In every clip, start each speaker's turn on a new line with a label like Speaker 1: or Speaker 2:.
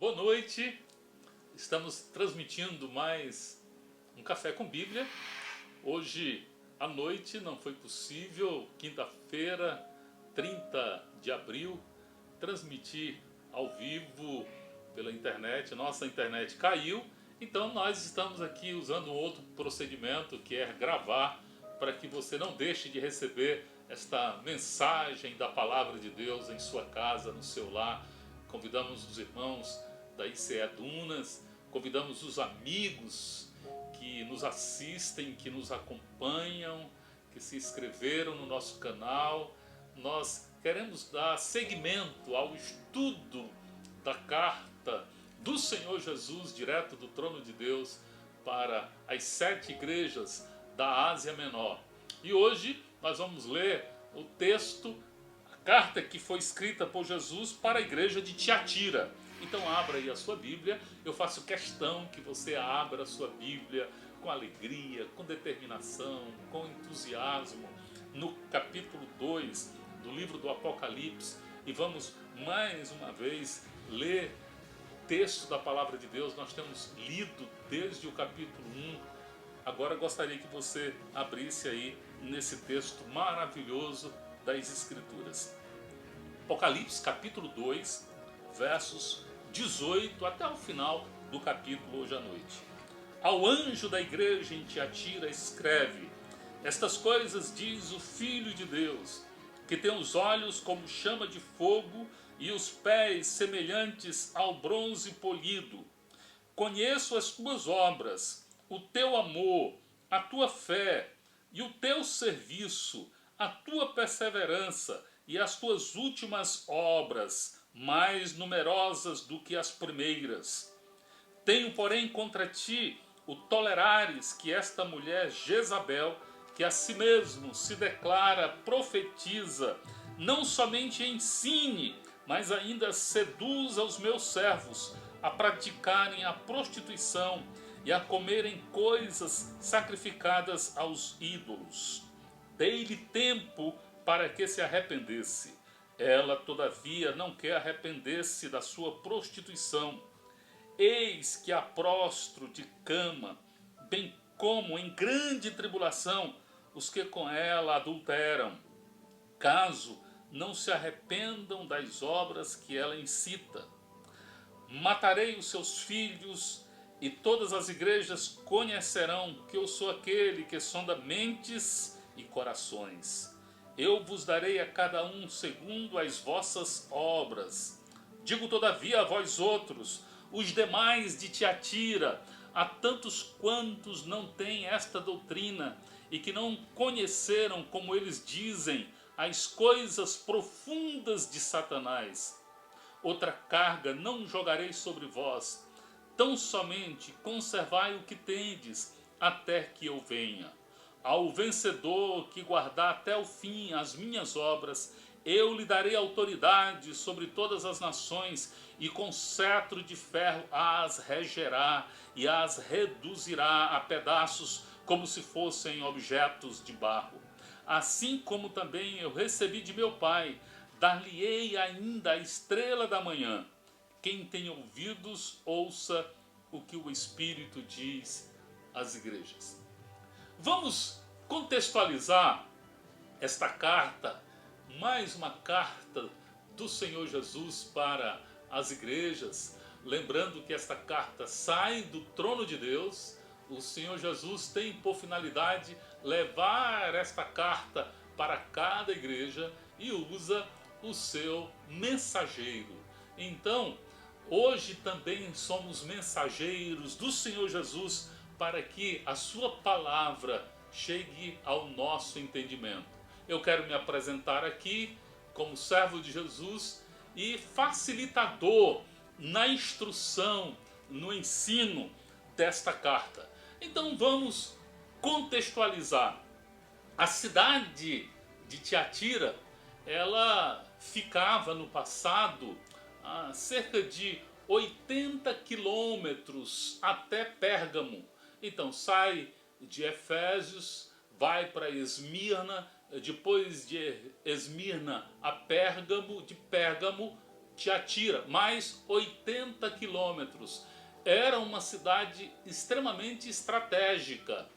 Speaker 1: Boa noite, estamos transmitindo mais um Café com Bíblia. Hoje à noite não foi possível, quinta-feira, 30 de abril, transmitir ao vivo pela internet. Nossa internet caiu, então nós estamos aqui usando um outro procedimento, que é gravar, para que você não deixe de receber esta mensagem da Palavra de Deus em sua casa, no seu lar. Convidamos os irmãos da ICE Dunas, convidamos os amigos que nos assistem, que nos acompanham, que se inscreveram no nosso canal. Nós queremos dar seguimento ao estudo da carta do Senhor Jesus, direto do trono de Deus, para as 7 igrejas da Ásia Menor. E hoje nós vamos ler o texto, a carta que foi escrita por Jesus para a igreja de Tiatira. Então abra aí a sua Bíblia. Eu faço questão que você abra a sua Bíblia com alegria, com determinação, com entusiasmo, no capítulo 2 do livro do Apocalipse, e vamos mais uma vez ler o texto da Palavra de Deus. Nós temos lido desde o capítulo 1. Agora gostaria que você abrisse aí nesse texto maravilhoso das Escrituras. Apocalipse capítulo 2, versos 18 até o final do capítulo hoje à noite. Ao anjo da igreja em Tiatira escreve: estas coisas diz o Filho de Deus, que tem os olhos como chama de fogo e os pés semelhantes ao bronze polido. Conheço as tuas obras, o teu amor, a tua fé e o teu serviço, a tua perseverança e as tuas últimas obras, mais numerosas do que as primeiras. Tenho, porém, contra ti o tolerares que esta mulher Jezabel, que a si mesmo se declara profetiza, não somente ensine, mas ainda seduza os meus servos a praticarem a prostituição e a comerem coisas sacrificadas aos ídolos. Dei-lhe tempo para que se arrependesse. Ela, todavia, não quer arrepender-se da sua prostituição. Eis que a prostro de cama, bem como em grande tribulação os que com ela adulteram, caso não se arrependam das obras que ela incita. Matarei os seus filhos, e todas as igrejas conhecerão que eu sou aquele que sonda mentes e corações. Eu vos darei a cada um segundo as vossas obras. Digo todavia a vós outros, os demais de Tiatira, a tantos quantos não têm esta doutrina e que não conheceram, como eles dizem, as coisas profundas de Satanás. Outra carga não jogarei sobre vós, tão somente conservai o que tendes, até que eu venha. Ao vencedor que guardar até o fim as minhas obras, eu lhe darei autoridade sobre todas as nações, e com cetro de ferro as regerá e as reduzirá a pedaços, como se fossem objetos de barro. Assim como também eu recebi de meu Pai, dar-lhe-ei ainda a estrela da manhã. Quem tem ouvidos, ouça o que o Espírito diz às igrejas. Vamos contextualizar esta carta, mais uma carta do Senhor Jesus para as igrejas, lembrando que esta carta sai do trono de Deus. O Senhor Jesus tem por finalidade levar esta carta para cada igreja e usa o seu mensageiro. Então, hoje também somos mensageiros do Senhor Jesus para que a sua palavra chegue ao nosso entendimento. Eu quero me apresentar aqui como servo de Jesus e facilitador na instrução, no ensino desta carta. Então vamos contextualizar. A cidade de Tiatira, ela ficava no passado a cerca de 80 quilômetros até Pérgamo. Então sai de Efésios, vai para Esmirna, depois de Esmirna a Pérgamo, de Pérgamo, Tiatira, mais 80 quilômetros quilômetros. Era uma cidade extremamente estratégica,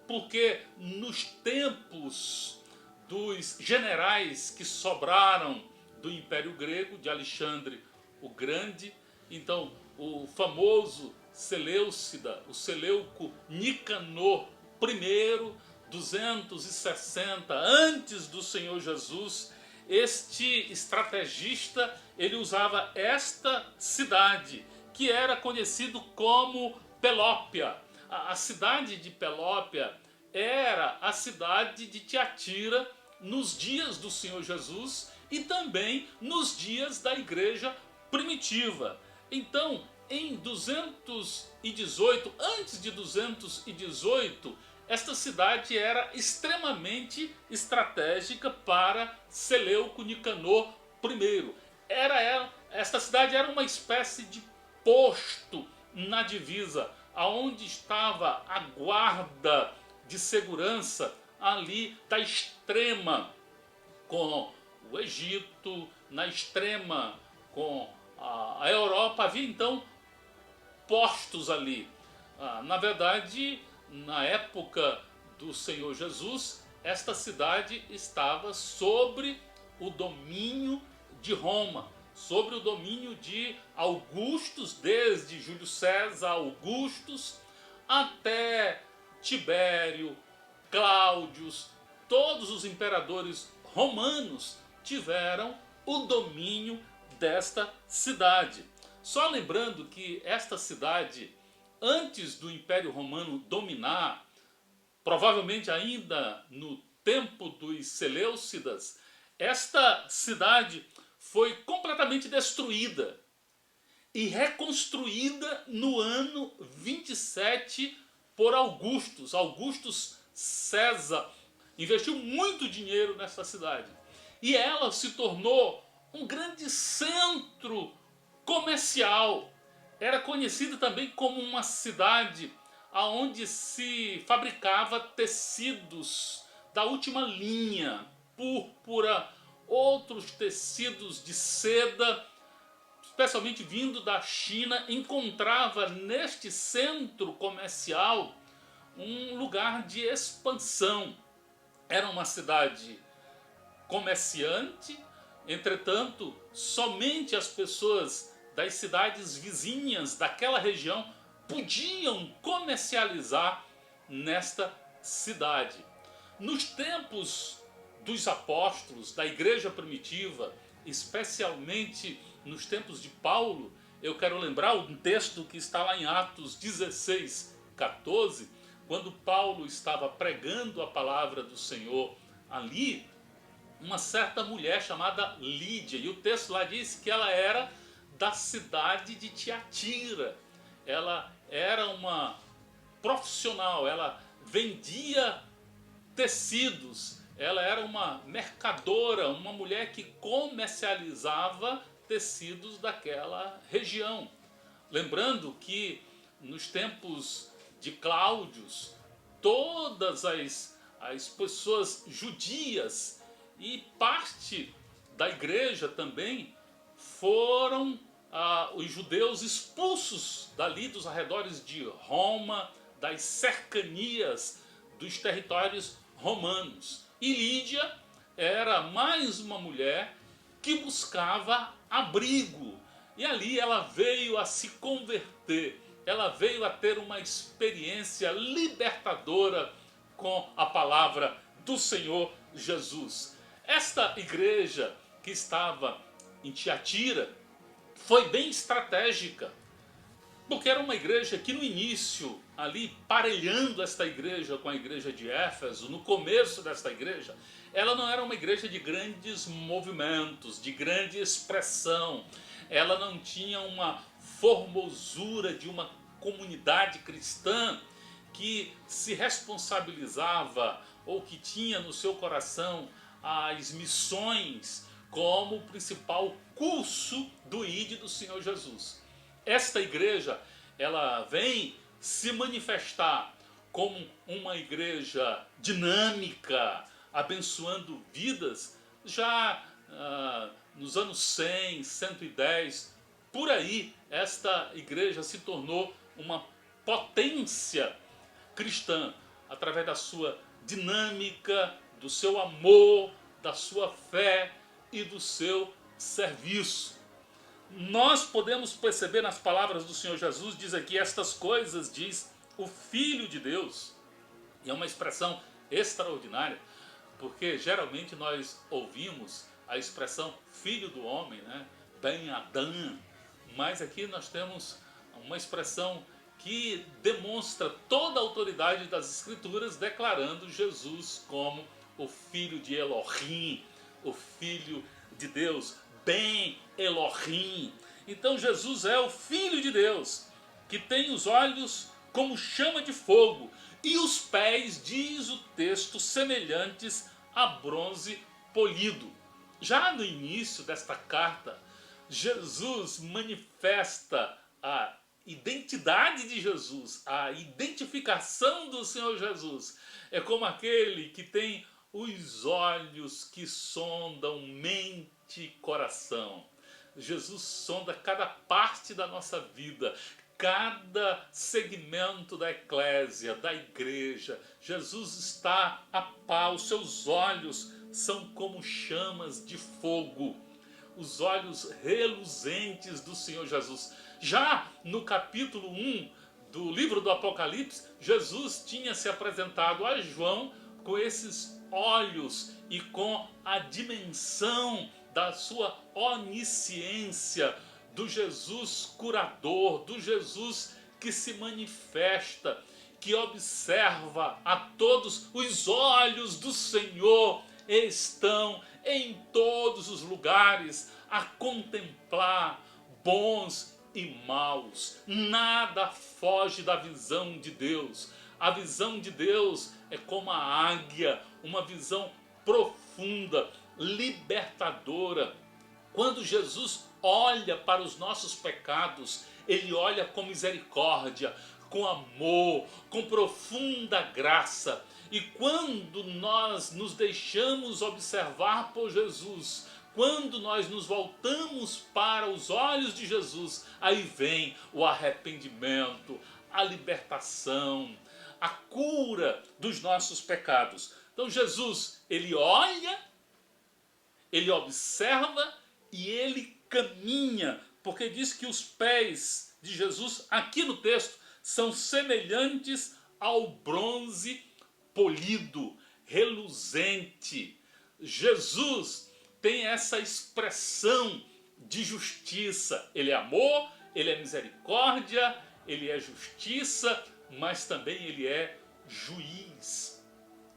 Speaker 1: porque nos tempos dos generais que sobraram do Império Grego, de Alexandre o Grande, então o famoso Seleucida, o Seleuco Nicanor I, 260 antes do Senhor Jesus, este estrategista, ele usava esta cidade, que era conhecido como Pelópia. A cidade de Pelópia era a cidade de Tiatira nos dias do Senhor Jesus e também nos dias da igreja primitiva. Então, em 218, antes de 218, esta cidade era extremamente estratégica para Seleuco Nicanor I. Esta cidade era uma espécie de posto na divisa, aonde estava a guarda de segurança ali da extrema com o Egito, na extrema com a Europa. Havia então postos ali. Na verdade, na época do Senhor Jesus, esta cidade estava sobre o domínio de Roma, sobre o domínio de Augustus, desde Júlio César, Augustus, até Tibério, Cláudios. Todos os imperadores romanos tiveram o domínio desta cidade. Só lembrando que esta cidade, antes do Império Romano dominar, provavelmente ainda no tempo dos Seleucidas, esta cidade foi completamente destruída e reconstruída no ano 27 por Augustus. Augustus César investiu muito dinheiro nessa cidade. E ela se tornou um grande centro comercial. Era conhecida também como uma cidade onde se fabricava tecidos da última linha, púrpura, outros tecidos de seda, especialmente vindo da China. Encontrava neste centro comercial um lugar de expansão. Era uma cidade comerciante, entretanto, somente as pessoas das cidades vizinhas daquela região podiam comercializar nesta cidade. Nos tempos dos apóstolos, da igreja primitiva, especialmente nos tempos de Paulo, eu quero lembrar um texto que está lá em Atos 16, 14, quando Paulo estava pregando a palavra do Senhor ali, uma certa mulher chamada Lídia, e o texto lá diz que ela era da cidade de Tiatira. Ela era uma profissional, ela vendia tecidos, ela era uma mercadora, uma mulher que comercializava tecidos daquela região. Lembrando que nos tempos de Cláudios, todas as pessoas judias e parte da igreja também foram os judeus expulsos dali dos arredores de Roma, das cercanias dos territórios romanos. E Lídia era mais uma mulher que buscava abrigo. E ali ela veio a se converter, ela veio a ter uma experiência libertadora com a palavra do Senhor Jesus. Esta igreja que estava em Tiatira foi bem estratégica, porque era uma igreja que no início, ali parelhando esta igreja com a igreja de Éfeso, no começo desta igreja, ela não era uma igreja de grandes movimentos, de grande expressão. Ela não tinha uma formosura de uma comunidade cristã que se responsabilizava ou que tinha no seu coração as missões como o principal curso do ID do Senhor Jesus. Esta igreja, ela vem se manifestar como uma igreja dinâmica, abençoando vidas, já nos anos 100, 110, por aí esta igreja se tornou uma potência cristã, através da sua dinâmica, do seu amor, da sua fé e do seu serviço. Nós podemos perceber nas palavras do Senhor Jesus, diz aqui, estas coisas diz o Filho de Deus. E é uma expressão extraordinária, porque geralmente nós ouvimos a expressão filho do homem, né? Ben Adam, mas aqui nós temos uma expressão que demonstra toda a autoridade das Escrituras, declarando Jesus como o Filho de Elohim, o Filho de Deus, Ben Elohim. Então Jesus é o Filho de Deus, que tem os olhos como chama de fogo e os pés, diz o texto, semelhantes a bronze polido. Já no início desta carta, Jesus manifesta a identidade de Jesus, a identificação do Senhor Jesus. É como aquele que tem os olhos que sondam mente e coração. Jesus sonda cada parte da nossa vida, cada segmento da eclésia, da igreja. Jesus está a par, os seus olhos são como chamas de fogo, os olhos reluzentes do Senhor Jesus. Já no capítulo 1 do livro do Apocalipse, Jesus tinha se apresentado a João com esses olhos e com a dimensão da sua onisciência, do Jesus curador, do Jesus que se manifesta, que observa a todos. Os olhos do Senhor estão em todos os lugares a contemplar bons e maus. Nada foge da visão de Deus. A visão de Deus é como a águia, uma visão profunda, libertadora. Quando Jesus olha para os nossos pecados, ele olha com misericórdia, com amor, com profunda graça. E quando nós nos deixamos observar por Jesus, quando nós nos voltamos para os olhos de Jesus, aí vem o arrependimento, a libertação, a cura dos nossos pecados. Então Jesus, ele olha, ele observa e ele caminha, porque diz que os pés de Jesus, aqui no texto, são semelhantes ao bronze polido, reluzente. Jesus tem essa expressão de justiça. Ele é amor, ele é misericórdia, ele é justiça, mas também ele é juiz.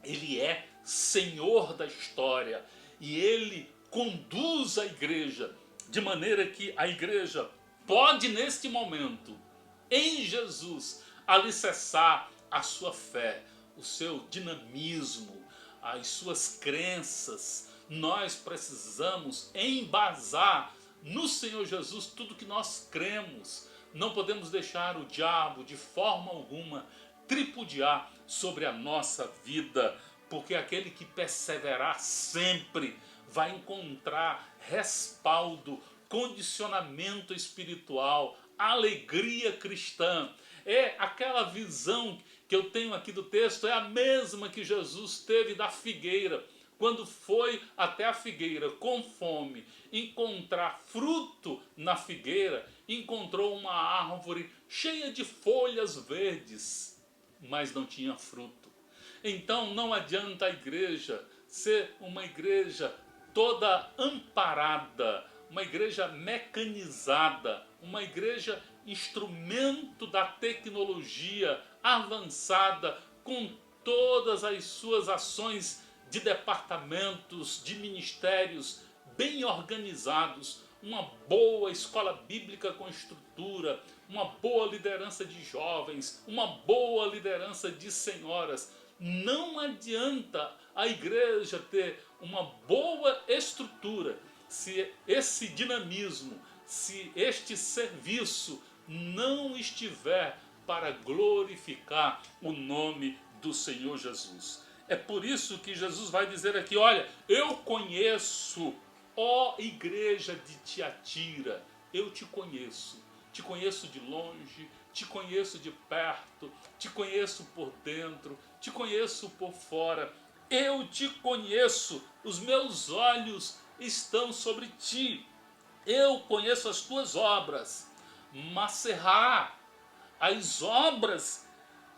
Speaker 1: Ele é Senhor da história e ele conduz a igreja de maneira que a igreja pode, neste momento, em Jesus, alicerçar a sua fé, o seu dinamismo, as suas crenças. Nós precisamos embasar no Senhor Jesus tudo que nós cremos. Não podemos deixar o diabo, de forma alguma, tripudiar sobre a nossa vida, porque aquele que perseverar sempre vai encontrar respaldo, condicionamento espiritual, alegria cristã. É aquela visão que eu tenho aqui do texto, é a mesma que Jesus teve da figueira. Quando foi até a figueira com fome, encontrar fruto na figueira, encontrou uma árvore cheia de folhas verdes, mas não tinha fruto. Então não adianta a igreja ser uma igreja toda amparada, uma igreja mecanizada, uma igreja instrumento da tecnologia avançada, com todas as suas ações de departamentos, de ministérios bem organizados, uma boa escola bíblica com estrutura, uma boa liderança de jovens, uma boa liderança de senhoras. Não adianta a igreja ter uma boa estrutura se esse dinamismo, se este serviço não estiver para glorificar o nome do Senhor Jesus. É por isso que Jesus vai dizer aqui, olha, eu conheço, ó igreja de Tiatira, eu te conheço. Te conheço de longe, te conheço de perto, te conheço por dentro, te conheço por fora. Eu te conheço, os meus olhos estão sobre ti. Eu conheço as tuas obras. Maserá, as obras,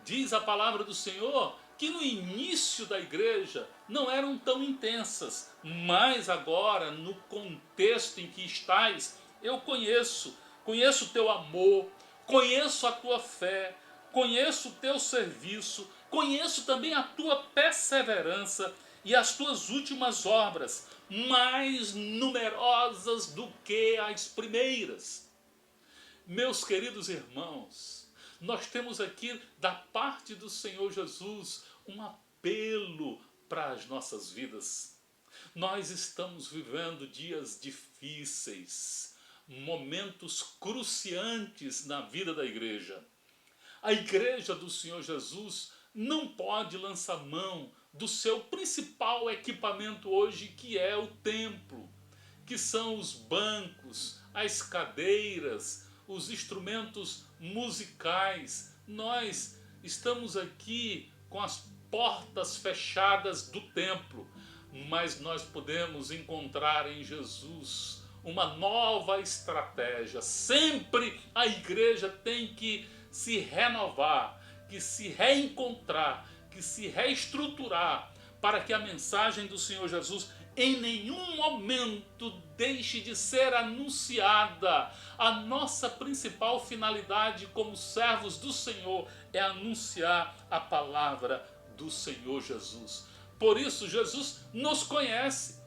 Speaker 1: diz a palavra do Senhor, que no início da igreja não eram tão intensas, mas agora, no contexto em que estás, eu conheço o teu amor, conheço a tua fé, conheço o teu serviço, conheço também a tua perseverança e as tuas últimas obras, mais numerosas do que as primeiras. Meus queridos irmãos, nós temos aqui da parte do Senhor Jesus um apelo para as nossas vidas. Nós estamos vivendo dias difíceis, momentos cruciantes na vida da igreja. A igreja do Senhor Jesus não pode lançar mão do seu principal equipamento hoje, que é o templo, que são os bancos, as cadeiras, os instrumentos musicais. Nós estamos aqui com as portas fechadas do templo, mas nós podemos encontrar em Jesus uma nova estratégia. Sempre a igreja tem que se renovar, que se reencontrar, que se reestruturar, para que a mensagem do Senhor Jesus em nenhum momento deixe de ser anunciada. A nossa principal finalidade como servos do Senhor é anunciar a palavra do Senhor Jesus. Por isso, Jesus nos conhece.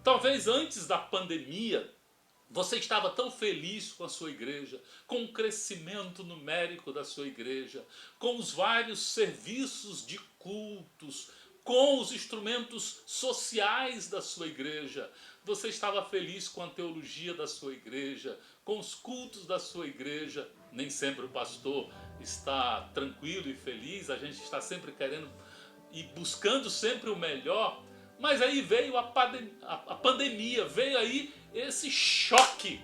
Speaker 1: Talvez antes da pandemia, você estava tão feliz com a sua igreja, com o crescimento numérico da sua igreja, com os vários serviços de cultos, com os instrumentos sociais da sua igreja. Você estava feliz com a teologia da sua igreja, com os cultos da sua igreja. Nem sempre o pastor está tranquilo e feliz, a gente está sempre querendo e buscando sempre o melhor. Mas aí veio a pandemia, veio aí esse choque.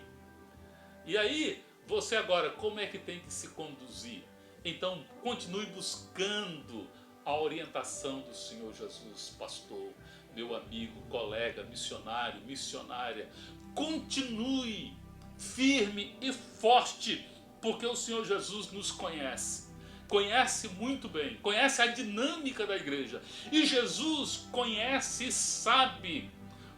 Speaker 1: E aí, você agora, como é que tem que se conduzir? Então, continue buscando a orientação do Senhor Jesus, pastor, meu amigo, colega, missionário, missionária. Continue firme e forte, porque o Senhor Jesus nos conhece. Conhece muito bem, conhece a dinâmica da igreja. E Jesus conhece e sabe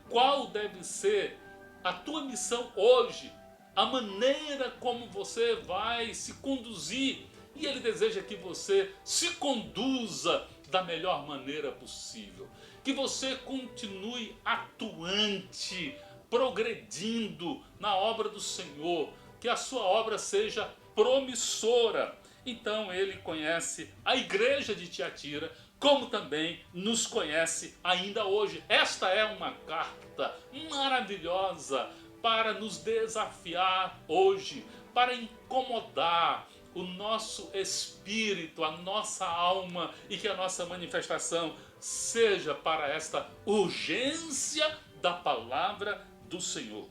Speaker 1: qual deve ser a tua missão hoje, a maneira como você vai se conduzir. E Ele deseja que você se conduza da melhor maneira possível. Que você continue atuante, progredindo na obra do Senhor. Que a sua obra seja promissora. Então Ele conhece a igreja de Tiatira, como também nos conhece ainda hoje. Esta é uma carta maravilhosa para nos desafiar hoje, para incomodar o nosso espírito, a nossa alma, e que a nossa manifestação seja para esta urgência da palavra do Senhor.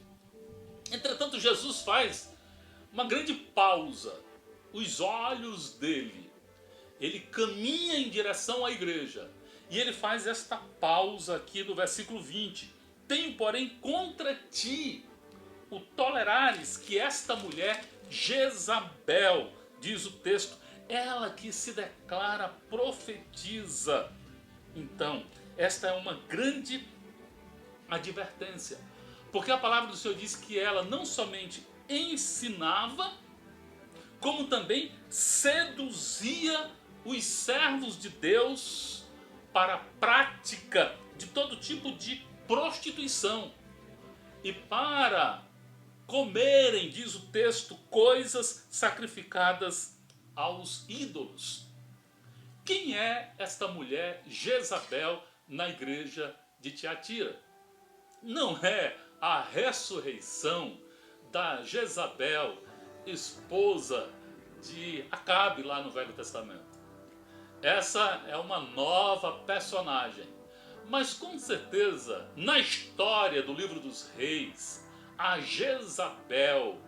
Speaker 1: Entretanto, Jesus faz uma grande pausa. Os olhos dele, ele caminha em direção à igreja, e ele faz esta pausa aqui no versículo 20. Tenho, porém, contra ti o tolerares que esta mulher Jezabel, diz o texto, ela que se declara profetiza. Então, esta é uma grande advertência, porque a palavra do Senhor diz que ela não somente ensinava, como também seduzia os servos de Deus para a prática de todo tipo de prostituição e para comerem, diz o texto, coisas sacrificadas aos ídolos. Quem é esta mulher Jezabel na igreja de Tiatira? Não é a ressurreição da Jezabel, esposa de Acabe lá no Velho Testamento. Essa é uma nova personagem. Mas com certeza, na história do livro dos reis, a Jezabel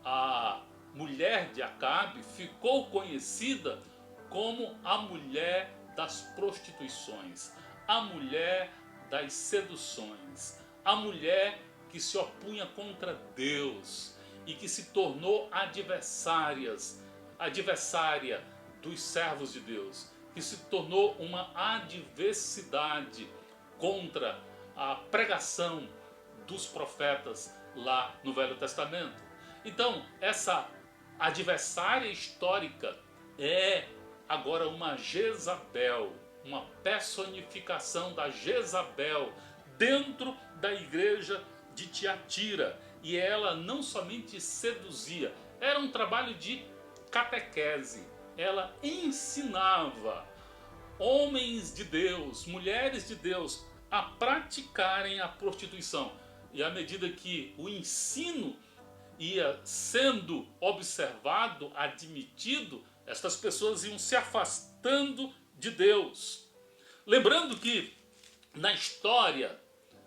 Speaker 1: a mulher de Acabe ficou conhecida como a mulher das prostituições, a mulher das seduções, a mulher que se opunha contra Deus e que se tornou adversária dos servos de Deus, que se tornou uma adversidade contra a pregação dos profetas lá no Velho Testamento. Então, essa adversária histórica é agora uma Jezabel, uma personificação da Jezabel dentro da igreja de Tiatira. E ela não somente seduzia, era um trabalho de catequese. Ela ensinava homens de Deus, mulheres de Deus, a praticarem a prostituição. E à medida que o ensino ia sendo observado, admitido, estas pessoas iam se afastando de Deus. Lembrando que na história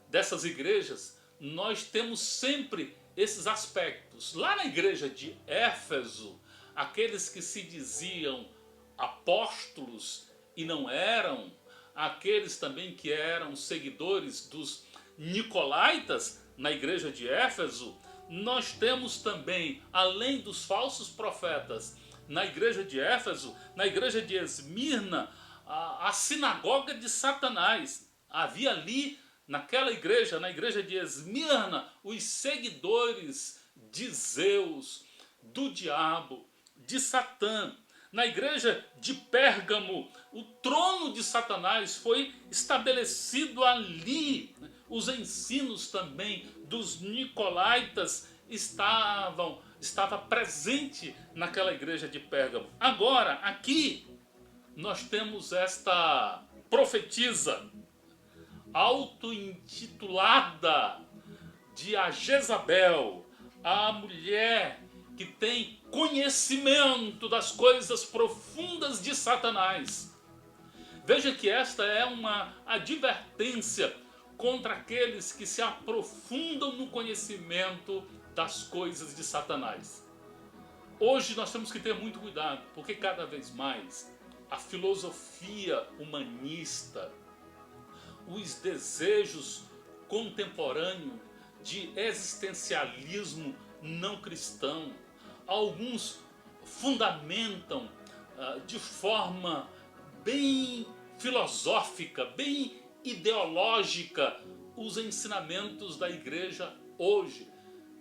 Speaker 1: dessas igrejas, nós temos sempre esses aspectos. Lá na igreja de Éfeso, aqueles que se diziam apóstolos e não eram, aqueles também que eram seguidores dos nicolaítas na igreja de Éfeso, nós temos também, além dos falsos profetas, na igreja de Éfeso, na igreja de Esmirna, a sinagoga de Satanás. Havia ali, naquela igreja, na igreja de Esmirna, os seguidores de Zeus, do diabo, de Satã. Na igreja de Pérgamo, o trono de Satanás foi estabelecido ali. Os ensinos também dos nicolaítas estava presente naquela igreja de Pérgamo. Agora, aqui, nós temos esta profetisa auto-intitulada de a Jezabel, a mulher que tem conhecimento das coisas profundas de Satanás. Veja que esta é uma advertência contra aqueles que se aprofundam no conhecimento das coisas de Satanás. Hoje nós temos que ter muito cuidado, porque cada vez mais a filosofia humanista, os desejos contemporâneos de existencialismo não cristão, alguns fundamentam de forma bem filosófica, bem ideológica, os ensinamentos da igreja hoje.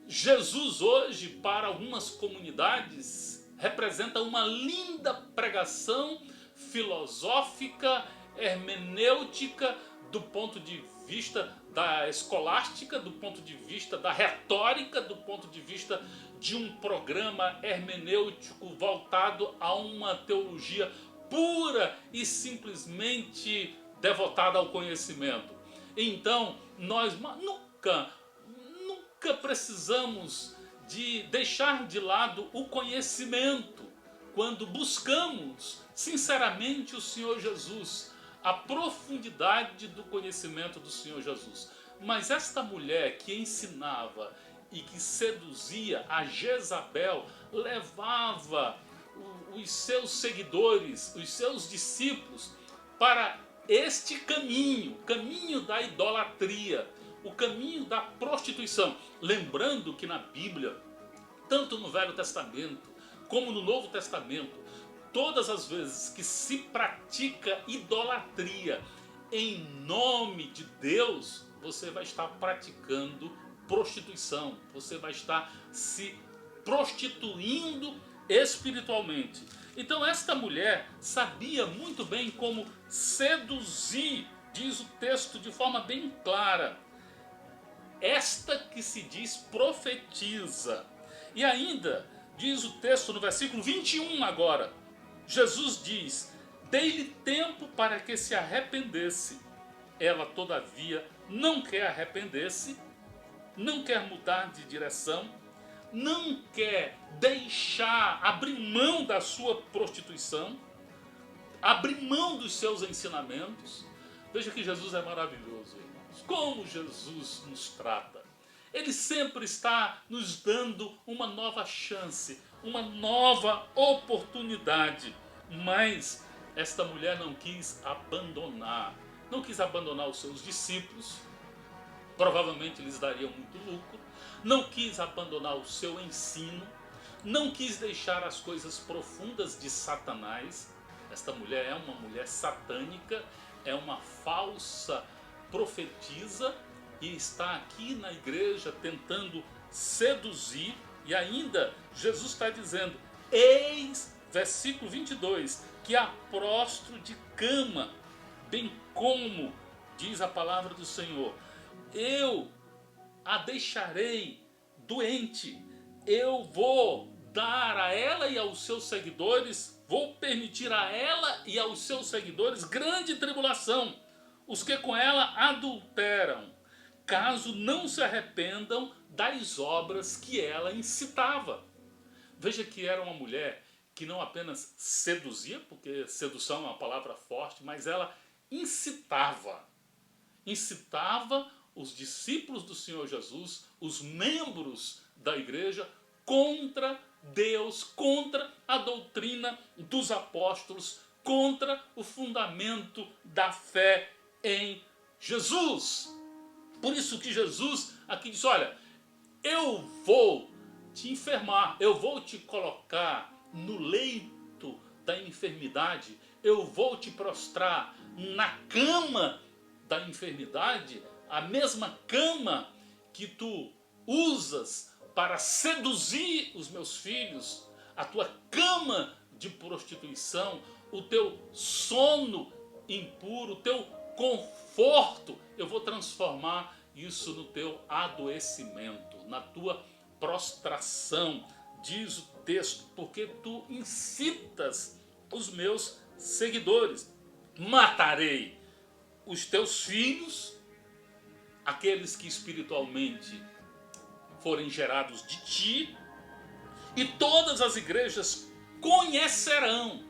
Speaker 1: Jesus hoje, para algumas comunidades, representa uma linda pregação filosófica, hermenêutica, do ponto de vista da escolástica, do ponto de vista da retórica, do ponto de vista de um programa hermenêutico voltado a uma teologia pura e simplesmente devotada ao conhecimento. Então, nós nunca precisamos de deixar de lado o conhecimento quando buscamos sinceramente o Senhor Jesus, a profundidade do conhecimento do Senhor Jesus. Mas esta mulher que ensinava e que seduzia, a Jezabel, levava os seus seguidores, os seus discípulos, para este caminho da idolatria, o caminho da prostituição. Lembrando que na Bíblia, tanto no Velho Testamento como no Novo Testamento, todas as vezes que se pratica idolatria em nome de Deus, você vai estar praticando prostituição, você vai estar se prostituindo espiritualmente. Então esta mulher sabia muito bem como seduzir, diz o texto de forma bem clara. Esta que se diz profetiza. E ainda diz o texto no versículo 21 agora, Jesus diz: dei-lhe tempo para que se arrependesse. Ela, todavia, não quer arrepender-se, não quer mudar de direção, não quer abrir mão da sua prostituição, abrir mão dos seus ensinamentos. Veja que Jesus é maravilhoso, irmãos. Como Jesus nos trata. Ele sempre está nos dando uma nova chance, uma nova oportunidade. Mas esta mulher não quis abandonar. Não quis abandonar os seus discípulos. Provavelmente lhes daria muito lucro. Não quis abandonar o seu ensino. Não quis deixar as coisas profundas de Satanás. Esta mulher é uma mulher satânica, é uma falsa profetisa e está aqui na igreja tentando seduzir. E ainda Jesus está dizendo: eis, versículo 22, que a prostro de cama, bem como diz a palavra do Senhor, eu a deixarei doente, eu vou dar a ela e aos seus seguidores, vou permitir a ela e aos seus seguidores grande tribulação, os que com ela adulteram, caso não se arrependam das obras que ela incitava. Veja que era uma mulher que não apenas seduzia, porque sedução é uma palavra forte, mas ela incitava os discípulos do Senhor Jesus, os membros da igreja, contra Deus, contra a doutrina dos apóstolos, contra o fundamento da fé em Jesus. Por isso que Jesus aqui diz: olha, eu vou te enfermar, eu vou te colocar no leito da enfermidade, eu vou te prostrar na cama da enfermidade, a mesma cama que tu usas para seduzir os meus filhos, a tua cama de prostituição, o teu sono impuro, o teu conforto, eu vou transformar isso no teu adoecimento, na tua prostração, diz o texto, porque tu incitas os meus seguidores. Matarei os teus filhos, aqueles que espiritualmente forem gerados de ti, e todas as igrejas conhecerão,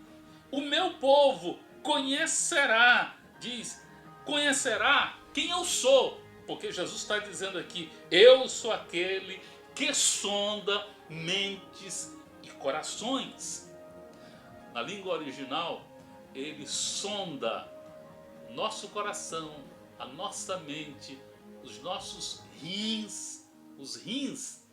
Speaker 1: o meu povo conhecerá, diz, conhecerá quem eu sou, porque Jesus está dizendo aqui: eu sou aquele que sonda mentes e corações. Na língua original, ele sonda nosso coração, a nossa mente, os nossos rins. Os rins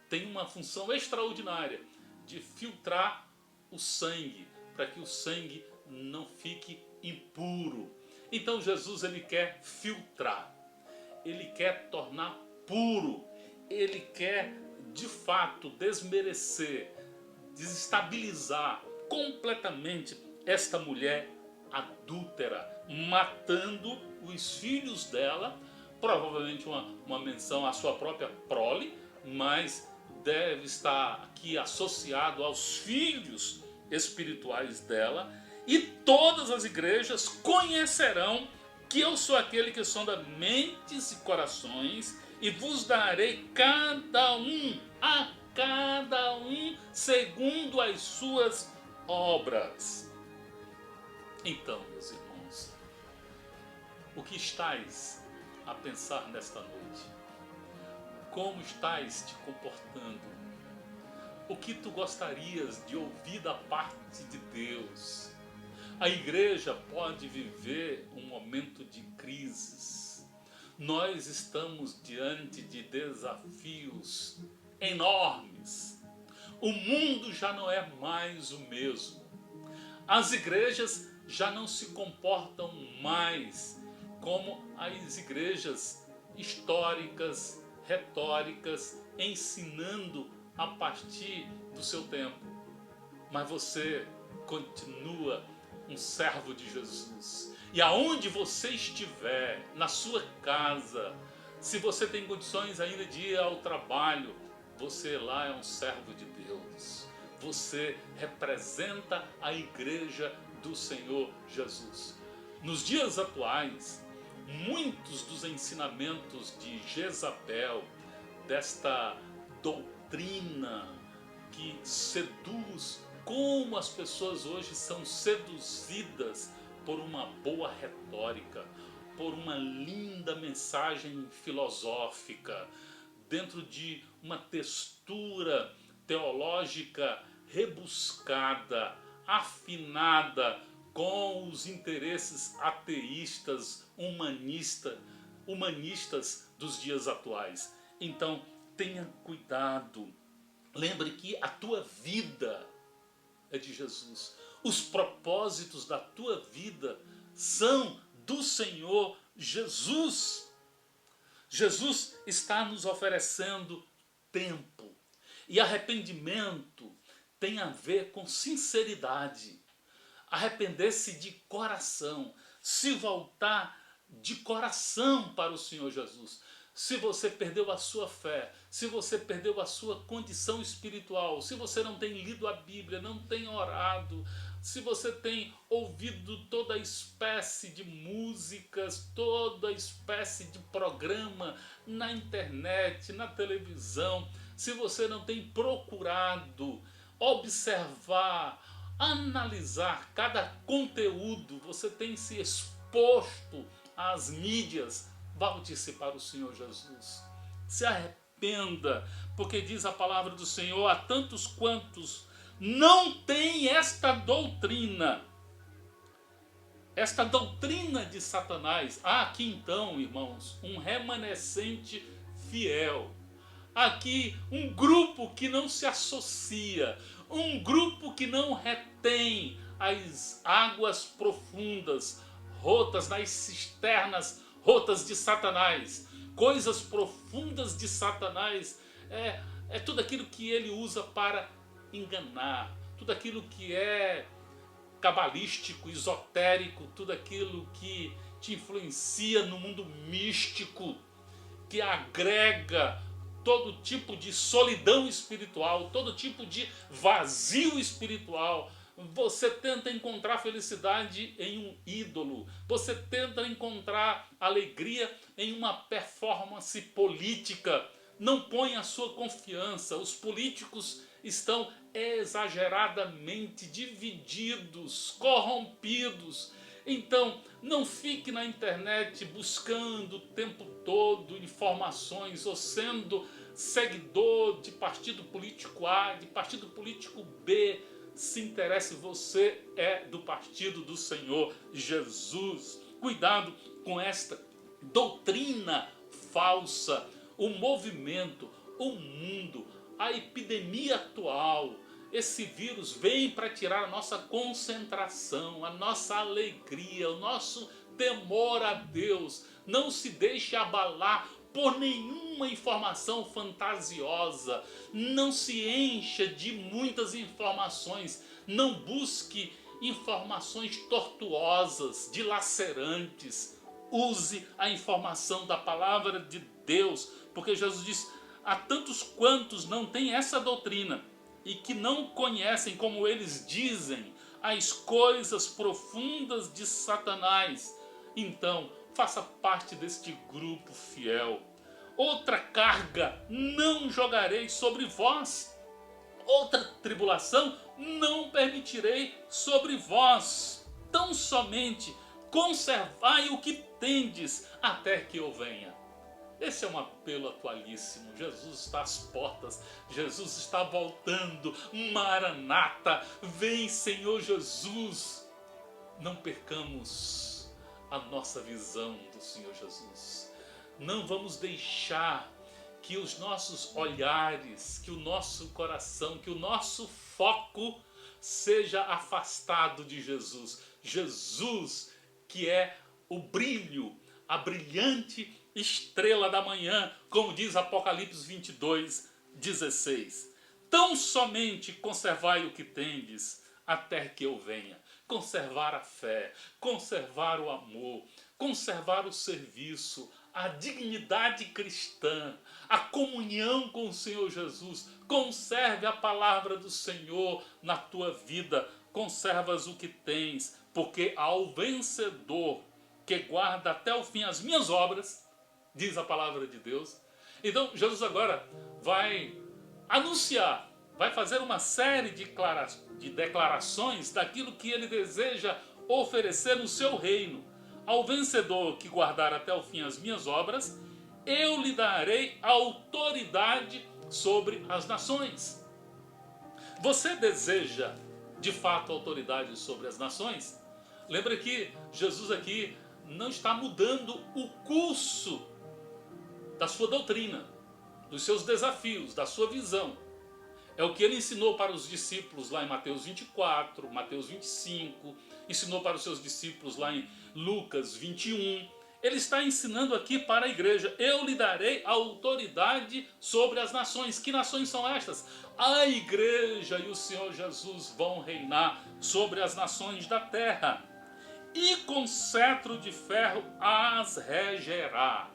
Speaker 1: têm uma função extraordinária de filtrar o sangue, para que o sangue não fique impuro. Então Jesus, ele quer filtrar, ele quer tornar puro, ele quer de fato desmerecer, desestabilizar completamente esta mulher adúltera, matando os filhos dela, provavelmente uma menção à sua própria prole, mas deve estar aqui associado aos filhos espirituais dela. E todas as igrejas conhecerão que eu sou aquele que sonda mentes e corações, e vos darei a cada um segundo as suas obras. Então, meus irmãos, o que estais a pensar nesta noite? Como estais te comportando? O que tu gostarias de ouvir da parte de Deus? A igreja pode viver um momento de crises. Nós estamos diante de desafios enormes. O mundo já não é mais o mesmo. As igrejas já não se comportam mais como as igrejas históricas, retóricas, ensinando a partir do seu tempo. Mas você continua um servo de Jesus. E aonde você estiver, na sua casa, se você tem condições ainda de ir ao trabalho, você lá é um servo de Deus. Você representa a igreja do Senhor Jesus. Nos dias atuais, muitos dos ensinamentos de Jezabel, desta doutrina que seduz, como as pessoas hoje são seduzidas por uma boa retórica, por uma linda mensagem filosófica, dentro de uma textura teológica rebuscada, afinada com os interesses ateístas, humanistas dos dias atuais. Então, tenha cuidado. Lembre que a tua vida é de Jesus. Os propósitos da tua vida são do Senhor Jesus. Jesus está nos oferecendo tempo. E arrependimento tem a ver com sinceridade. Arrepender-se de coração. Se voltar de coração para o Senhor Jesus. Se você perdeu a sua fé, se você perdeu a sua condição espiritual, se você não tem lido a Bíblia, não tem orado, se você tem ouvido toda espécie de músicas, toda espécie de programa na internet, na televisão, se você não tem procurado observar, analisar cada conteúdo, você tem se exposto às mídias, volte-se para o Senhor Jesus. Se arrependa, porque diz a palavra do Senhor: a tantos quantos não têm esta doutrina de Satanás. Há aqui então, irmãos, um remanescente fiel. Aqui um grupo que não se associa, um grupo que não retém as águas profundas, rotas nas cisternas, rotas de Satanás. Coisas profundas de Satanás é tudo aquilo que ele usa para enganar, tudo aquilo que é cabalístico, esotérico, tudo aquilo que te influencia no mundo místico, que agrega todo tipo de solidão espiritual, todo tipo de vazio espiritual. Você tenta encontrar felicidade em um ídolo. Você tenta encontrar alegria em uma performance política. Não põe a sua confiança. Os políticos estão exageradamente divididos, corrompidos. Então, não fique na internet buscando o tempo todo informações ou sendo seguidor de partido político A, de partido político B. Se interesse, você é do partido do Senhor Jesus. Cuidado com esta doutrina falsa. O movimento, o mundo, a epidemia atual, esse vírus vem para tirar a nossa concentração, a nossa alegria, o nosso temor a Deus. Não se deixe abalar por nenhuma informação fantasiosa. Não se encha de muitas informações. Não busque informações tortuosas, dilacerantes. Use a informação da palavra de Deus, porque Jesus diz: há tantos quantos não têm essa doutrina e que não conhecem, como eles dizem, as coisas profundas de Satanás. Então, faça parte deste grupo fiel. Outra carga não jogarei sobre vós, outra tribulação não permitirei sobre vós. Tão somente conservai o que tendes até que eu venha. Esse é um apelo atualíssimo. Jesus está às portas, Jesus está voltando. Maranata, vem Senhor Jesus. Não percamos a nossa visão do Senhor Jesus. Não vamos deixar que os nossos olhares, que o nosso coração, que o nosso foco seja afastado de Jesus. Jesus, que é o brilho, a brilhante estrela da manhã, como diz Apocalipse 22:16. Tão somente conservai o que tendes até que eu venha. Conservar a fé, conservar o amor, conservar o serviço, a dignidade cristã, a comunhão com o Senhor Jesus. Conserve a palavra do Senhor na tua vida. Conservas o que tens, porque ao vencedor que guarda até o fim as minhas obras, diz a palavra de Deus. Então Jesus agora vai anunciar, vai fazer uma série de declarações daquilo que ele deseja oferecer no seu reino. Ao vencedor que guardar até o fim as minhas obras, eu lhe darei autoridade sobre as nações. Você deseja de fato autoridade sobre as nações? Lembra que Jesus aqui não está mudando o curso da sua doutrina, dos seus desafios, da sua visão. É o que ele ensinou para os discípulos lá em Mateus 24, Mateus 25, ensinou para os seus discípulos lá em Lucas 21. Ele está ensinando aqui para a igreja: eu lhe darei autoridade sobre as nações. Que nações são estas? A igreja e o Senhor Jesus vão reinar sobre as nações da terra, e com cetro de ferro as regerá.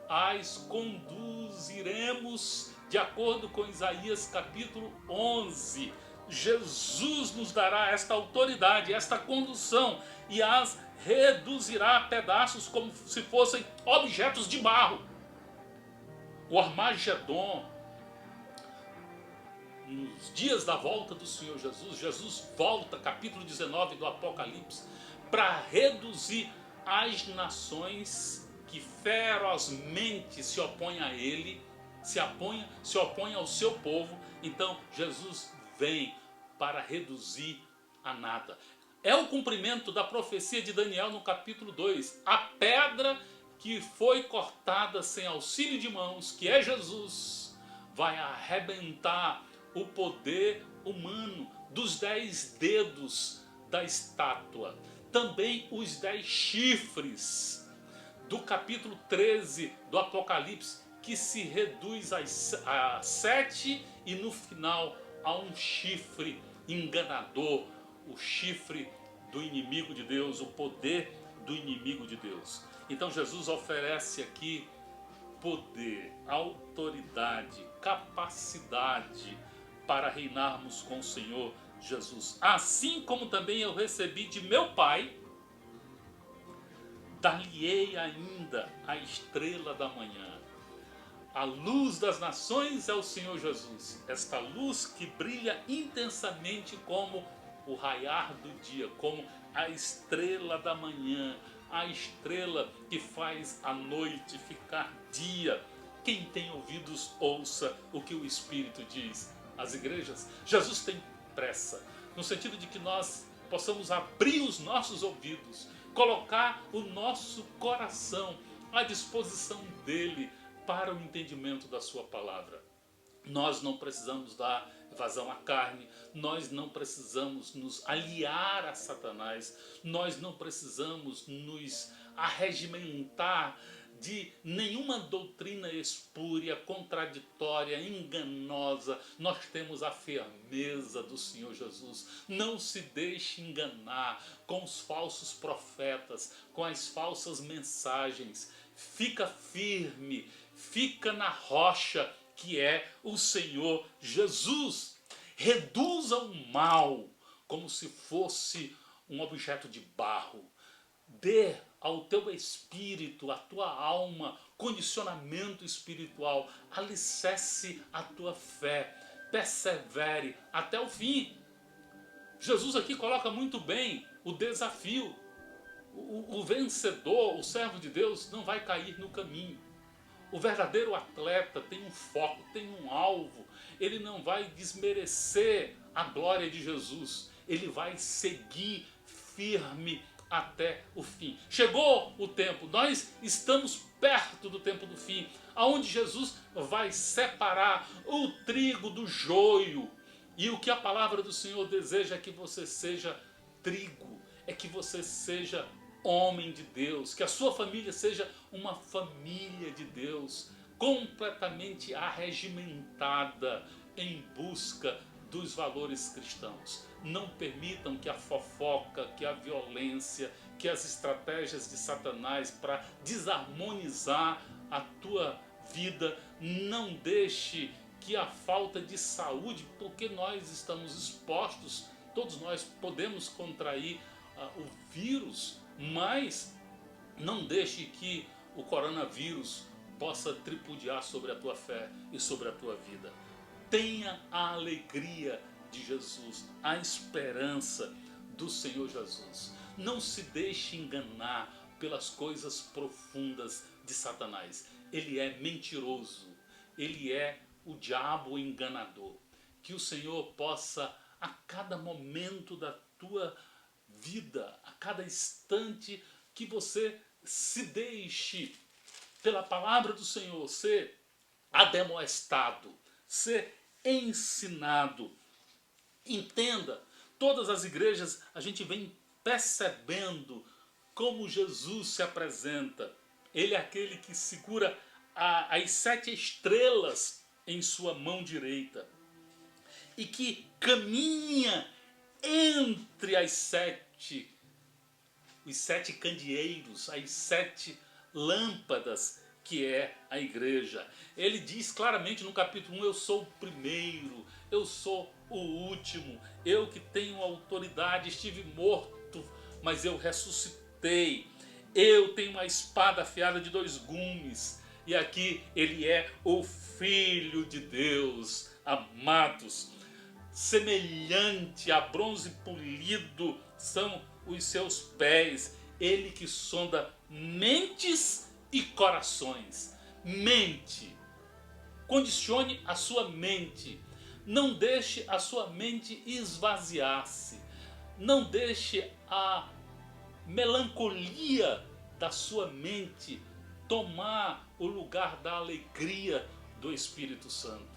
Speaker 1: As conduziremos de acordo com Isaías capítulo 11. Jesus nos dará esta autoridade, esta condução, e as reduzirá a pedaços como se fossem objetos de barro. O Armagedon, nos dias da volta do Senhor Jesus, Jesus volta, capítulo 19 do Apocalipse, para reduzir as nações que ferozmente se opõem a ele, se opõem ao seu povo. Então Jesus vem para reduzir a nada. É o cumprimento da profecia de Daniel no capítulo 2. A pedra que foi cortada sem auxílio de mãos, que é Jesus, vai arrebentar o poder humano dos 10 dedos da estátua. Também os 10 chifres do capítulo 13 do Apocalipse, que se reduz a 7 e no final a um chifre enganador, o chifre do inimigo de Deus, o poder do inimigo de Deus. Então Jesus oferece aqui poder, autoridade, capacidade para reinarmos com o Senhor Jesus. Assim como também eu recebi de meu Pai, dar-lhe-ei ainda a estrela da manhã. A luz das nações é o Senhor Jesus. Esta luz que brilha intensamente como o raiar do dia, como a estrela da manhã, a estrela que faz a noite ficar dia. Quem tem ouvidos, ouça o que o Espírito diz às igrejas. Jesus tem pressa, no sentido de que nós possamos abrir os nossos ouvidos, colocar o nosso coração à disposição dele para o entendimento da sua palavra. Nós não precisamos dar vazão à carne, nós não precisamos nos aliar a Satanás, nós não precisamos nos arregimentar de nenhuma doutrina espúria, contraditória, enganosa. Nós temos a firmeza do Senhor Jesus. Não se deixe enganar com os falsos profetas, com as falsas mensagens. Fica firme, fica na rocha que é o Senhor Jesus. Reduza o mal como se fosse um objeto de barro. Dê ao teu espírito, à tua alma, condicionamento espiritual. Alicerce a tua fé. Persevere até o fim. Jesus aqui coloca muito bem o desafio. O vencedor, o servo de Deus, não vai cair no caminho. O verdadeiro atleta tem um foco, tem um alvo. Ele não vai desmerecer a glória de Jesus. Ele vai seguir firme até o fim. Chegou o tempo, nós estamos perto do tempo do fim, aonde Jesus vai separar o trigo do joio. E o que a palavra do Senhor deseja é que você seja trigo, é que você seja homem de Deus, que a sua família seja uma família de Deus, completamente arregimentada em busca dos valores cristãos. Não permitam que a fofoca, que a violência, que as estratégias de Satanás para desarmonizar a tua vida, não deixe que a falta de saúde, porque nós estamos expostos, todos nós podemos contrair o vírus, mas não deixe que o coronavírus possa tripudiar sobre a tua fé e sobre a tua vida. Tenha a alegria de Jesus, a esperança do Senhor Jesus. Não se deixe enganar pelas coisas profundas de Satanás. Ele é mentiroso, ele é o diabo enganador. Que o Senhor possa, a cada momento da tua vida, a cada instante, que você se deixe pela palavra do Senhor ser ademoestado, ser ensinado. Entenda, todas as igrejas a gente vem percebendo como Jesus se apresenta. Ele é aquele que segura as 7 estrelas em sua mão direita e que caminha entre os 7 candeeiros, as 7 lâmpadas que é a igreja. Ele diz claramente no capítulo 1, eu sou o primeiro, eu sou o último, eu que tenho autoridade, estive morto, mas eu ressuscitei, eu tenho uma espada afiada de 2 gumes, e aqui ele é o Filho de Deus, amados. Semelhante a bronze polido são os seus pés, ele que sonda mentes e corações. Mente, condicione a sua mente, não deixe a sua mente esvaziar-se, não deixe a melancolia da sua mente tomar o lugar da alegria do Espírito Santo.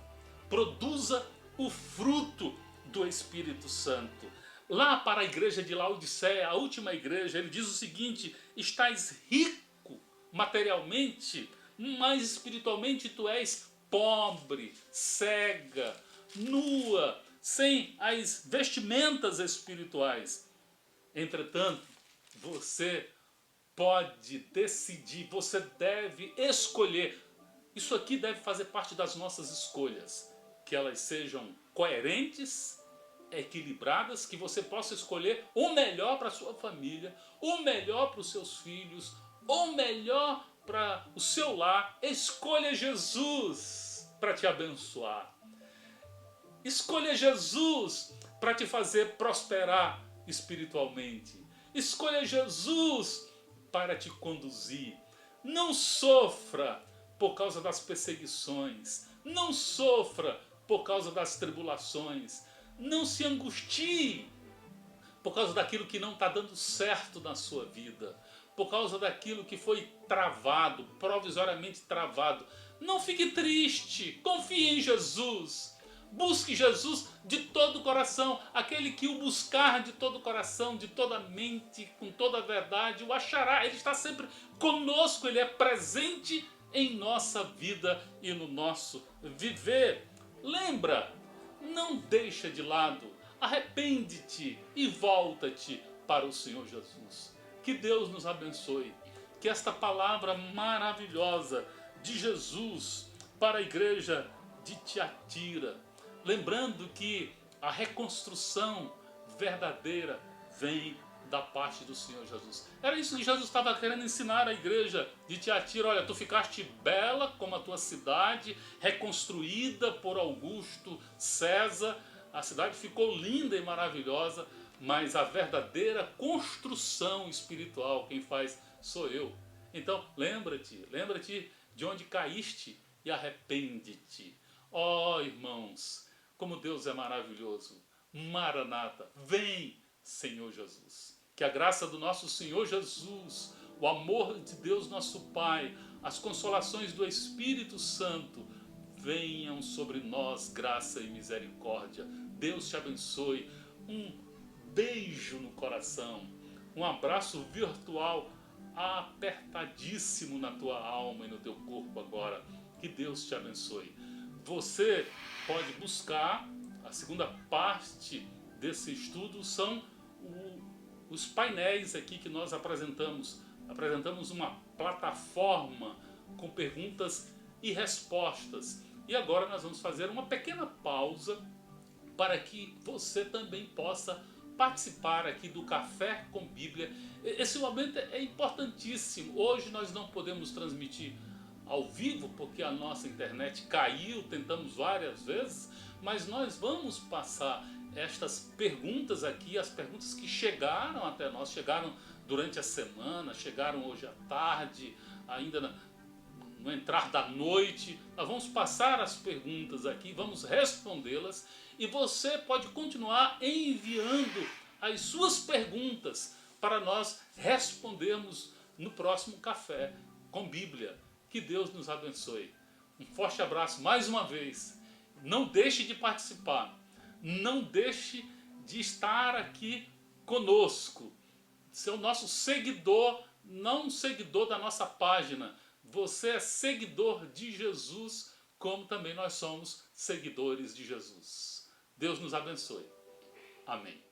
Speaker 1: Produza o fruto do Espírito Santo. Lá para a igreja de Laodiceia, a última igreja, ele diz o seguinte: estás rico materialmente, mas espiritualmente tu és pobre, cega, nua, sem as vestimentas espirituais. Entretanto, você pode decidir, você deve escolher. Isso aqui deve fazer parte das nossas escolhas, que elas sejam coerentes, equilibradas, que você possa escolher o melhor para a sua família, o melhor para os seus filhos, o melhor para o seu lar. Escolha Jesus para te abençoar. Escolha Jesus para te fazer prosperar espiritualmente. Escolha Jesus para te conduzir. Não sofra por causa das perseguições. Não sofra por causa das tribulações. Não se angustie por causa daquilo que não está dando certo na sua vida, por causa daquilo que foi travado, provisoriamente travado. Não fique triste, confie em Jesus. Busque Jesus de todo o coração. Aquele que o buscar de todo o coração, de toda a mente, com toda a verdade, o achará. Ele está sempre conosco, ele é presente em nossa vida e no nosso viver. Lembra, não deixa de lado, arrepende-te e volta-te para o Senhor Jesus. Que Deus nos abençoe, que esta palavra maravilhosa de Jesus para a igreja de Tiatira, lembrando que a reconstrução verdadeira vem da parte do Senhor Jesus. Era isso que Jesus estava querendo ensinar à igreja de Tiatira. Olha, tu ficaste bela como a tua cidade, reconstruída por Augusto César. A cidade ficou linda e maravilhosa, mas a verdadeira construção espiritual, quem faz sou eu. Então, lembra-te de onde caíste e arrepende-te. Ó, irmãos, como Deus é maravilhoso. Maranata, vem, Senhor Jesus. Que a graça do nosso Senhor Jesus, o amor de Deus nosso Pai, as consolações do Espírito Santo venham sobre nós, graça e misericórdia. Deus te abençoe. Um beijo no coração, um abraço virtual apertadíssimo na tua alma e no teu corpo agora. Que Deus te abençoe. Você pode buscar a segunda parte desse estudo, são os painéis aqui que nós apresentamos. Apresentamos uma plataforma com perguntas e respostas. E agora nós vamos fazer uma pequena pausa para que você também possa participar aqui do Café com Bíblia. Esse momento é importantíssimo. Hoje nós não podemos transmitir ao vivo porque a nossa internet caiu, tentamos várias vezes, mas nós vamos passar estas perguntas aqui, as perguntas que chegaram até nós, chegaram durante a semana, chegaram hoje à tarde, ainda no entrar da noite. Nós vamos passar as perguntas aqui, vamos respondê-las e você pode continuar enviando as suas perguntas para nós respondermos no próximo Café com Bíblia. Que Deus nos abençoe. Um forte abraço mais uma vez. Não deixe de participar. Não deixe de estar aqui conosco. Ser o nosso seguidor, não um seguidor da nossa página. Você é seguidor de Jesus, como também nós somos seguidores de Jesus. Deus nos abençoe. Amém.